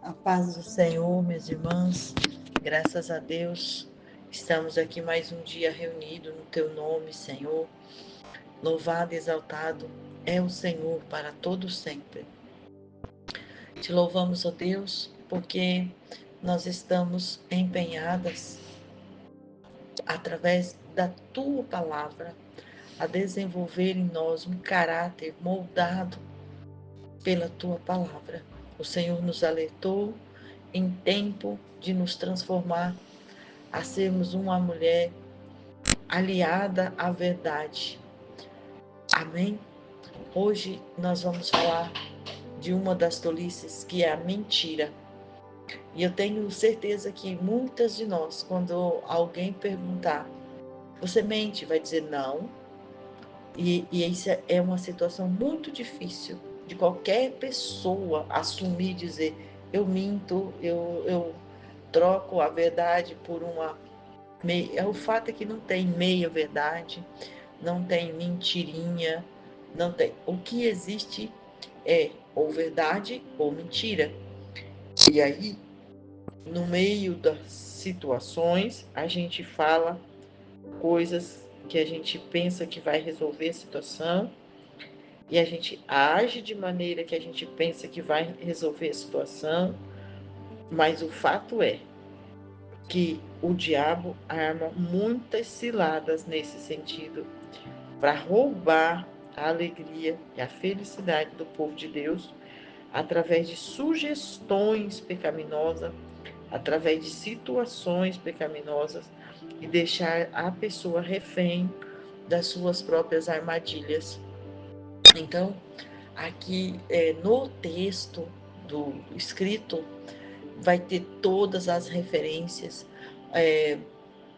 A paz do Senhor, minhas irmãs, graças a Deus, estamos aqui mais um dia reunidos no Teu nome, Senhor. Louvado e exaltado é o Senhor para todo sempre. Te louvamos, ó Deus, porque nós estamos empenhadas, através da Tua palavra, a desenvolver em nós um caráter moldado pela Tua palavra. O Senhor nos alertou em tempo de nos transformar a sermos uma mulher aliada à verdade. Amém? Hoje nós vamos falar de uma das tolices, que é a mentira. E eu tenho certeza que muitas de nós, quando alguém perguntar, você mente? Vai dizer não. E isso é uma situação muito difícil de qualquer pessoa assumir, dizer eu minto, eu troco a verdade por uma meia. O fato é que não tem meia verdade, não tem mentirinha, não tem. O que existe é ou verdade ou mentira. E aí, no meio das situações, a gente fala coisas que a gente pensa que vai resolver a situação e a gente age de maneira que a gente pensa que vai resolver a situação, mas o fato é que o diabo arma muitas ciladas nesse sentido para roubar a alegria e a felicidade do povo de Deus através de sugestões pecaminosas, através de situações pecaminosas e deixar a pessoa refém das suas próprias armadilhas. Então, aqui no texto do escrito vai ter todas as referências é,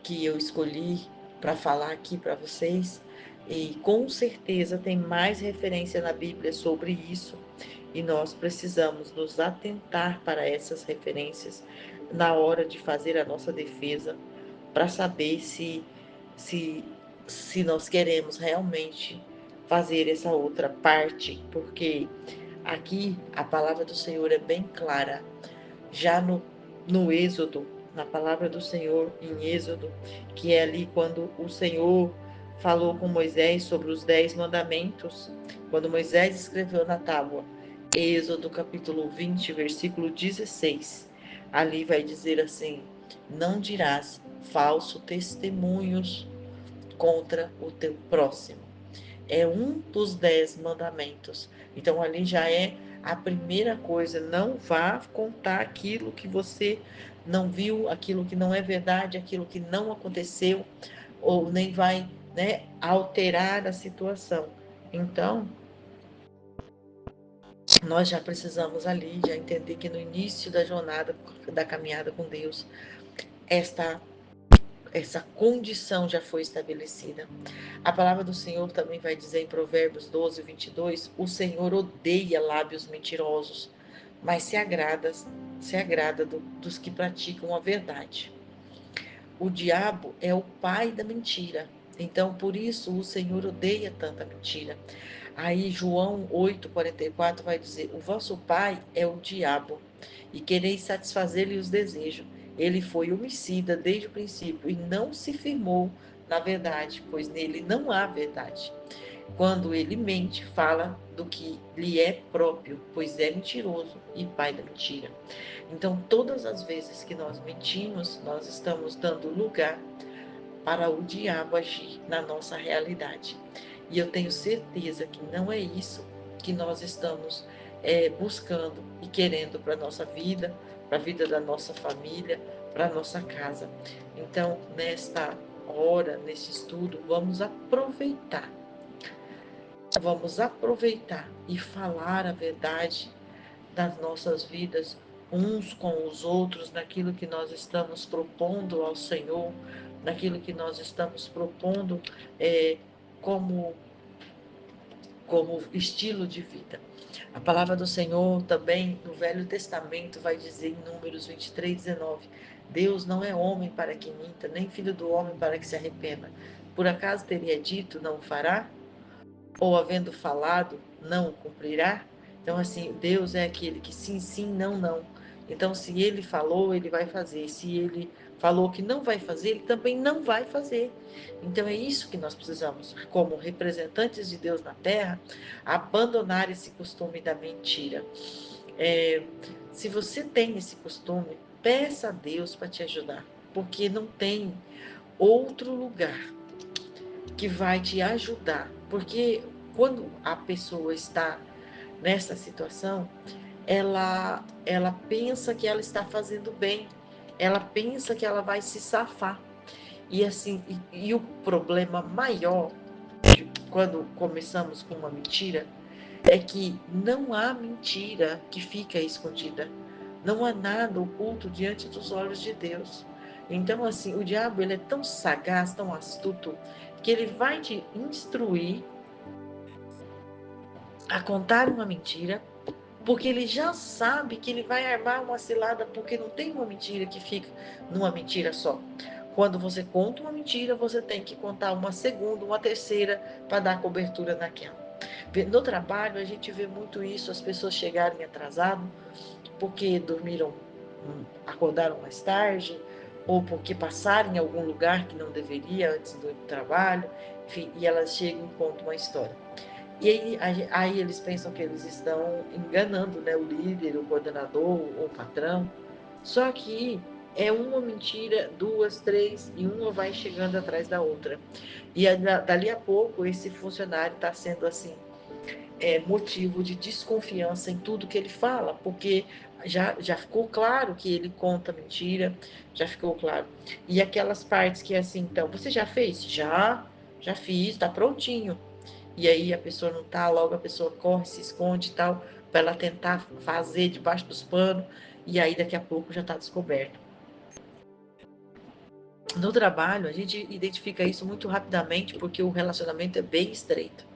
que eu escolhi para falar aqui para vocês, e com certeza tem mais referência na Bíblia sobre isso, e nós precisamos nos atentar para essas referências na hora de fazer a nossa defesa, para saber se, se nós queremos realmente fazer essa outra parte, porque aqui a palavra do Senhor é bem clara. Já no Êxodo, na palavra do Senhor em Êxodo, que é ali quando o Senhor falou com Moisés sobre os 10 mandamentos, quando Moisés escreveu na tábua, Êxodo capítulo 20, versículo 16, ali vai dizer assim: não dirás falso testemunhos contra o teu próximo. É um dos 10 mandamentos. Então ali já é a primeira coisa. Não vá contar aquilo que você não viu, aquilo que não é verdade, aquilo que não aconteceu, ou nem vai, né, alterar a situação. Então, nós já precisamos ali já entender que no início da jornada, da caminhada com Deus, esta essa condição já foi estabelecida. A palavra do Senhor também vai dizer em Provérbios 12, 22, o Senhor odeia lábios mentirosos, mas se agrada dos que praticam a verdade. O diabo é o pai da mentira. Então, por isso, o Senhor odeia tanta mentira. Aí, João 8,44 vai dizer: o vosso pai é o diabo, e quereis satisfazer-lhe os desejos. Ele foi homicida desde o princípio e não se firmou na verdade, pois nele não há verdade. Quando ele mente, fala do que lhe é próprio, pois é mentiroso e pai da mentira. Então, todas as vezes que nós mentimos, nós estamos dando lugar para o diabo agir na nossa realidade. E eu tenho certeza que não é isso que nós estamos buscando e querendo para a nossa vida, para a vida da nossa família, para a nossa casa. Então, nesta hora, nesse estudo, vamos aproveitar e falar a verdade das nossas vidas uns com os outros, naquilo que nós estamos propondo ao Senhor, naquilo que nós estamos propondo é, como, como estilo de vida. A palavra do Senhor também no Velho Testamento vai dizer em Números 23, 19: Deus não é homem para que minta, nem filho do homem para que se arrependa. Por acaso teria dito, não o fará? Ou havendo falado, não o cumprirá? Então, assim, Deus é aquele que sim, sim, não, não. Então, se ele falou, ele vai fazer. Se ele falou que não vai fazer, ele também não vai fazer. Então, é isso que nós precisamos, como representantes de Deus na terra, abandonar esse costume da mentira. Se você tem esse costume, peça a Deus para te ajudar, porque não tem outro lugar que vai te ajudar. Porque quando a pessoa está nessa situação, ela pensa que ela está fazendo bem, ela pensa que ela vai se safar. E assim, e o problema maior de quando começamos com uma mentira é que não há mentira que fica escondida. Não há nada oculto diante dos olhos de Deus. Então, assim, o diabo ele é tão sagaz, tão astuto, que ele vai te instruir a contar uma mentira, porque ele já sabe que ele vai armar uma cilada, porque não tem uma mentira que fica numa mentira só. Quando você conta uma mentira, você tem que contar uma segunda, uma terceira, para dar cobertura naquela. No trabalho, a gente vê muito isso, as pessoas chegarem atrasadas, porque dormiram, acordaram mais tarde, ou porque passaram em algum lugar que não deveria antes do trabalho, enfim, e elas chegam e contam uma história. E aí eles pensam que eles estão enganando, né, o líder, o coordenador, o patrão. Só que é uma mentira, duas, três, e uma vai chegando atrás da outra. E dali a pouco esse funcionário está sendo assim, motivo de desconfiança em tudo que ele fala, porque já ficou claro que ele conta mentira, já ficou claro. E aquelas partes que é assim, então, você já fez? Já fiz, está prontinho. E aí a pessoa não tá, logo a pessoa corre, se esconde e tal, para ela tentar fazer debaixo dos panos, e aí daqui a pouco já está descoberto. No trabalho, a gente identifica isso muito rapidamente porque o relacionamento é bem estreito.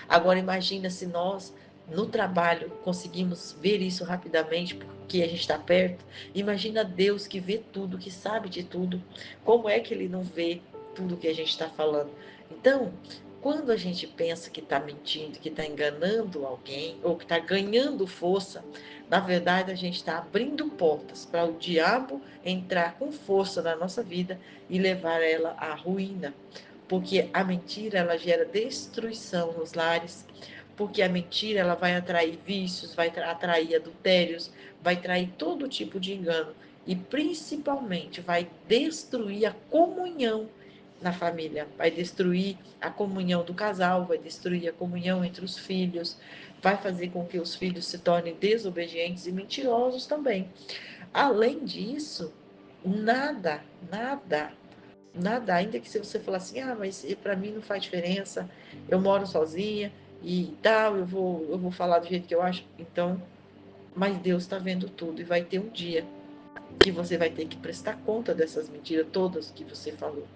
Agora imagina se nós no trabalho conseguimos ver isso rapidamente porque a gente está perto. Imagina Deus que vê tudo, que sabe de tudo. Como é que ele não vê tudo que a gente está falando? Então, quando a gente pensa que está mentindo, que está enganando alguém ou que está ganhando força, na verdade a gente está abrindo portas para o diabo entrar com força na nossa vida e levar ela à ruína, porque a mentira ela gera destruição nos lares, porque a mentira ela vai atrair vícios, vai atrair adultérios, vai atrair todo tipo de engano e principalmente vai destruir a comunhão na família, vai destruir a comunhão do casal, vai destruir a comunhão entre os filhos, vai fazer com que os filhos se tornem desobedientes e mentirosos também. Além disso, nada nada, ainda que se você falar assim, mas para mim não faz diferença, eu moro sozinha e tal, eu vou falar do jeito que eu acho. Então, mas Deus está vendo tudo e vai ter um dia que você vai ter que prestar conta dessas mentiras todas que você falou.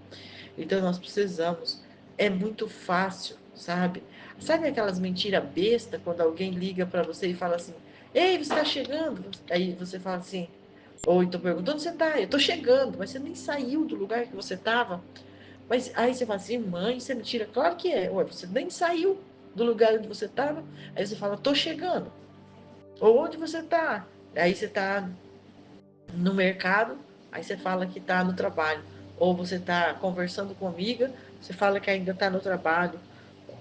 Então, nós precisamos, é muito fácil, sabe? Sabe aquelas mentiras besta quando alguém liga para você e fala assim, ei, você está chegando? Aí você fala assim, ou então pergunta, onde você está? Eu estou chegando, mas você nem saiu do lugar que você estava. Mas aí você fala assim, mãe, isso é mentira. Claro que é. Ué, você nem saiu do lugar onde você estava. Aí você fala, tô chegando. Ou onde você está? Aí você está no mercado, aí você fala que está no trabalho. Ou você está conversando com amiga, você fala que ainda está no trabalho.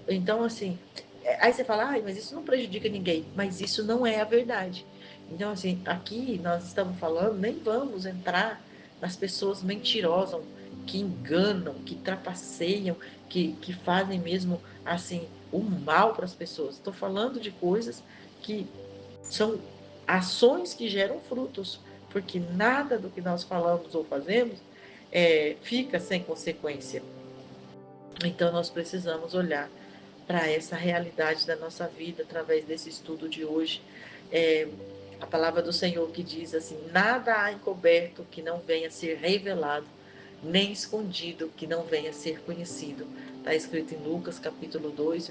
Então, assim, aí você fala, mas isso não prejudica ninguém. Mas isso não é a verdade. Então, assim, aqui nós estamos falando, nem vamos entrar nas pessoas mentirosas, que enganam, que trapaceiam, que fazem mesmo, assim, o mal para as pessoas. Estou falando de coisas que são ações que geram frutos, porque nada do que nós falamos ou fazemos fica sem consequência. Então, nós precisamos olhar para essa realidade da nossa vida através desse estudo de hoje. É, a palavra do Senhor que diz assim: nada há encoberto que não venha a ser revelado, nem escondido que não venha a ser conhecido. Está escrito em Lucas capítulo 2,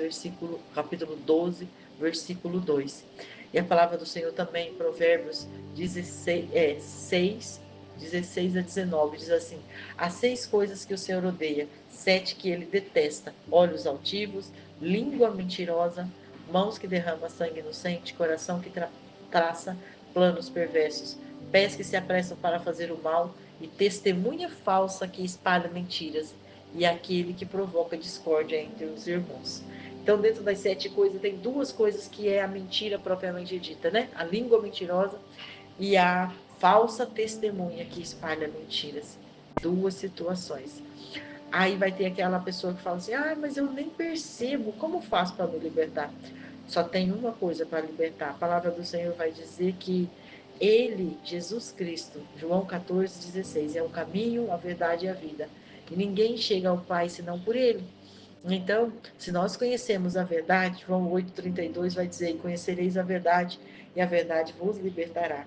capítulo 12, versículo 2. E a palavra do Senhor também em Provérbios 6, 16 a 19, diz assim: há 6 coisas que o Senhor odeia, 7 que ele detesta: olhos altivos, língua mentirosa, mãos que derramam sangue inocente, coração que traça planos perversos, pés que se apressam para fazer o mal, e testemunha falsa que espalha mentiras, e aquele que provoca discórdia entre os irmãos. Então, dentro das 7 coisas, tem 2 coisas que é a mentira propriamente dita, né? A língua mentirosa e a falsa testemunha que espalha mentiras. 2 situações. Aí vai ter aquela pessoa que fala assim: ah, mas eu nem percebo, como faço para me libertar? Só tem uma coisa para libertar. A palavra do Senhor vai dizer que Ele, Jesus Cristo, João 14,16, é o caminho, a verdade e a vida. E ninguém chega ao Pai senão por Ele. Então, se nós conhecemos a verdade, João 8,32 vai dizer: conhecereis a verdade, e a verdade vos libertará.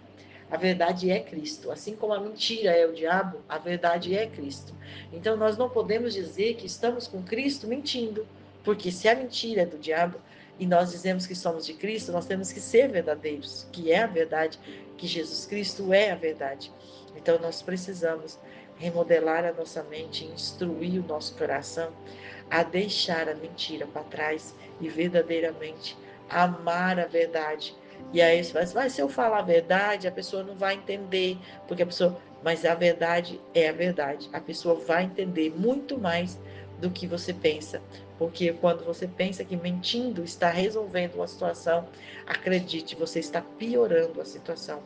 A verdade é Cristo. Assim como a mentira é o diabo, a verdade é Cristo. Então, nós não podemos dizer que estamos com Cristo mentindo, porque se a mentira é do diabo e nós dizemos que somos de Cristo, nós temos que ser verdadeiros, que é a verdade, que Jesus Cristo é a verdade. Então, nós precisamos remodelar a nossa mente, instruir o nosso coração a deixar a mentira para trás e verdadeiramente amar a verdade. E aí você fala assim, mas se eu falar a verdade, a pessoa não vai entender, porque a pessoa, mas a verdade é a verdade. A pessoa vai entender muito mais do que você pensa, porque quando você pensa que mentindo está resolvendo uma situação, acredite, você está piorando a situação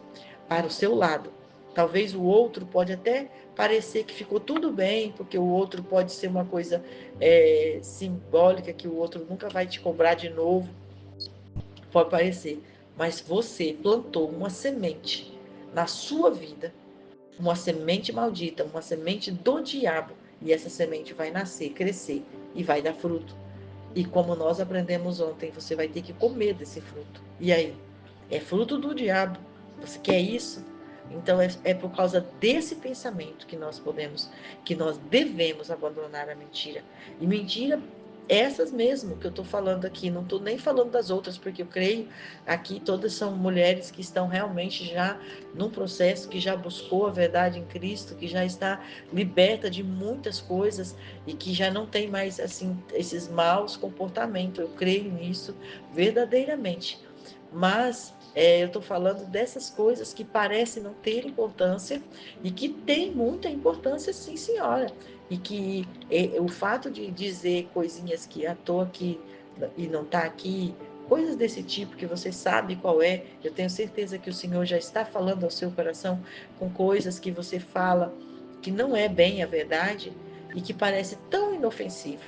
para o seu lado. Talvez o outro pode até parecer que ficou tudo bem, porque o outro pode ser uma coisa simbólica, que o outro nunca vai te cobrar de novo, pode parecer, mas você plantou uma semente na sua vida, uma semente maldita, uma semente do diabo, e essa semente vai nascer, crescer e vai dar fruto. E como nós aprendemos ontem, você vai ter que comer desse fruto. E aí? É fruto do diabo. Você quer isso? Então é por causa desse pensamento que nós podemos, que nós devemos abandonar a mentira. E mentira essas mesmo que eu estou falando aqui, não estou nem falando das outras, porque eu creio aqui todas são mulheres que estão realmente já num processo, que já buscou a verdade em Cristo, que já está liberta de muitas coisas e que já não tem mais assim esses maus comportamentos. Eu creio nisso verdadeiramente. Mas eu estou falando dessas coisas que parecem não ter importância e que tem muita importância, sim, senhora. E que o fato de dizer coisinhas que à toa aqui e não está aqui, coisas desse tipo que você sabe qual é, eu tenho certeza que o Senhor já está falando ao seu coração com coisas que você fala que não é bem a verdade e que parece tão inofensivo.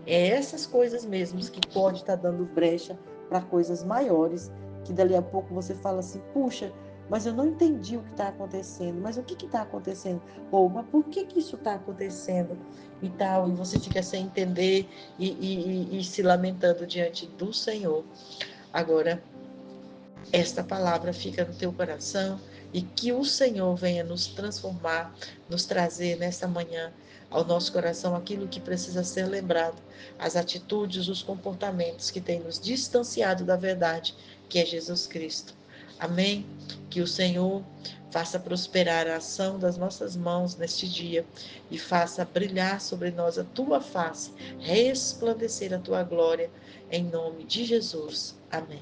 É essas coisas mesmas que pode estar dando brecha para coisas maiores, que dali a pouco você fala assim, puxa, mas eu não entendi o que está acontecendo, mas o que está acontecendo? Ou, mas por que isso está acontecendo? E tal, e você fica sem entender e se lamentando diante do Senhor. Agora, esta palavra fica no teu coração e que o Senhor venha nos transformar, nos trazer nesta manhã ao nosso coração aquilo que precisa ser lembrado, as atitudes, os comportamentos que têm nos distanciado da verdade, que é Jesus Cristo. Amém? Que o Senhor faça prosperar a ação das nossas mãos neste dia e faça brilhar sobre nós a tua face, resplandecer a tua glória, em nome de Jesus. Amém.